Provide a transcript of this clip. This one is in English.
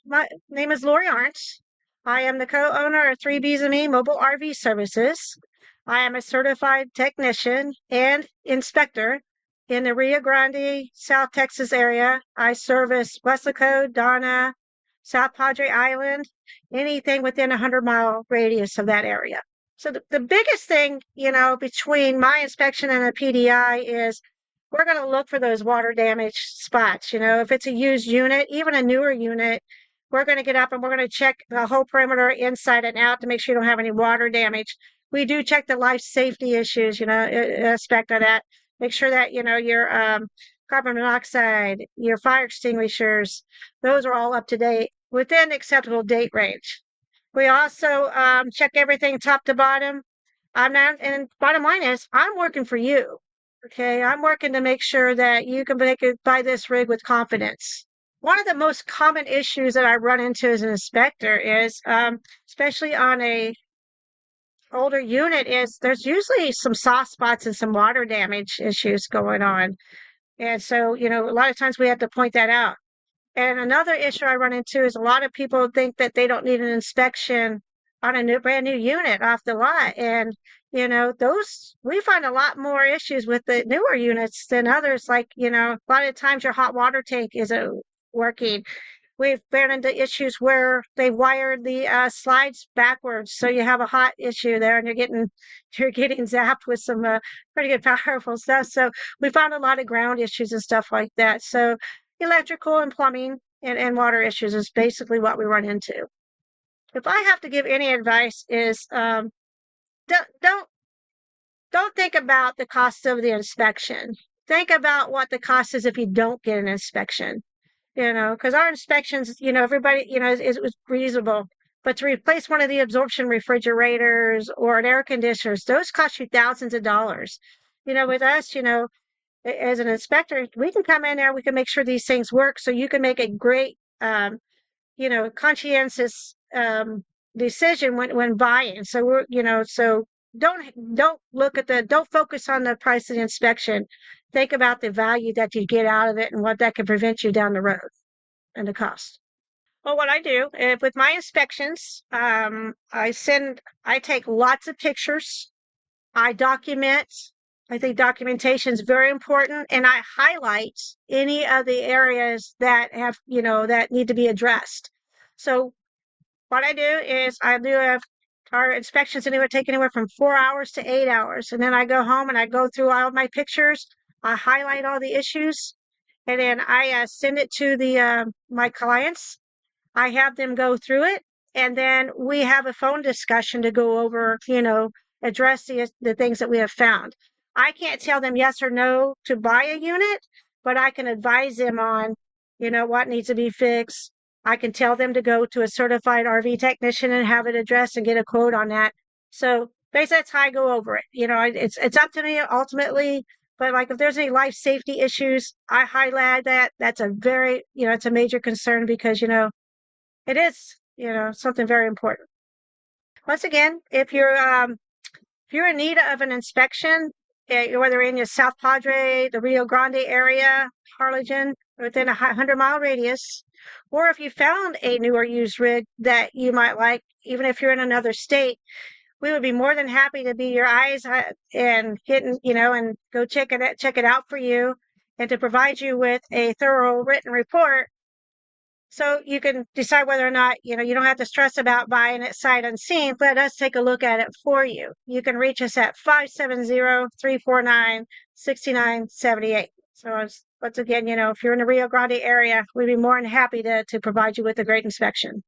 My name is Lori Arn. I am the co-owner of 3Bs and Me Mobile RV Services. I am a certified technician and inspector in the Rio Grande, South Texas area. I service Weslaco, Donna, South Padre Island, anything within a 100-mile radius of that area. So the biggest thing, between my inspection and a PDI is we're going to look for those water damage spots. If it's a used unit, even a newer unit, we're going to get up and we're going to check the whole perimeter inside and out to make sure you don't have any water damage. We do check the life safety issues, aspect of that. Make sure that, your carbon monoxide, your fire extinguishers, those are all up to date within acceptable date range. We also check everything top to bottom. And bottom line is, I'm working for you. Okay, I'm working to make sure that you can buy this rig with confidence. One of the most common issues that I run into as an inspector is, especially on a older unit, is there's usually some soft spots and some water damage issues going on. And so, a lot of times we have to point that out. And another issue I run into is a lot of people think that they don't need an inspection on a brand new unit off the lot. And, those, we find a lot more issues with the newer units than others. Like, a lot of times your hot water tank isn't working. We've been into issues where they wired the slides backwards, so you have a hot issue there, and you're getting zapped with some pretty good powerful stuff. So we found a lot of ground issues and stuff like that. So electrical and plumbing and water issues is basically what we run into. If I have to give any advice, is don't think about the cost of the inspection. Think about what the cost is if you don't get an inspection. Because our inspections, everybody, is reasonable. But to replace one of the absorption refrigerators or an air conditioners, those cost you thousands of dollars. With us, as an inspector, we can come in there, we can make sure these things work, so you can make a great, conscientious decision when buying. So so don't focus on the price of the inspection. Think about the value that you get out of it and what that can prevent you down the road and the cost. Well, what I do with my inspections, I take lots of pictures. I document. I think documentation is very important, and I highlight any of the areas that have, that need to be addressed. So what I do is I do have our inspections take anywhere from 4 hours to 8 hours. And then I go home and I go through all of my pictures. I highlight all the issues, and then I send it to my clients. I have them go through it, and then we have a phone discussion to go over, address the things that we have found. I can't tell them yes or no to buy a unit, but I can advise them on, what needs to be fixed. I can tell them to go to a certified RV technician and have it addressed and get a quote on that. So basically, that's how I go over it. It's up to me ultimately. But like if there's any life safety issues, I highlight that. That's a very, it's a major concern because, it is, something very important. Once again, if you're in need of an inspection, whether in your South Padre, the Rio Grande area, Harlingen, within a 100-mile radius, or if you found a newer used rig that you might like, even if you're in another state, we would be more than happy to be your eyes and and go check it out for you, and to provide you with a thorough written report so you can decide whether or not, you don't have to stress about buying it sight unseen. Let us take a look at it for you. You can reach us at 570-349-6978. So once again, if you're in the Rio Grande area, we'd be more than happy to provide you with a great inspection.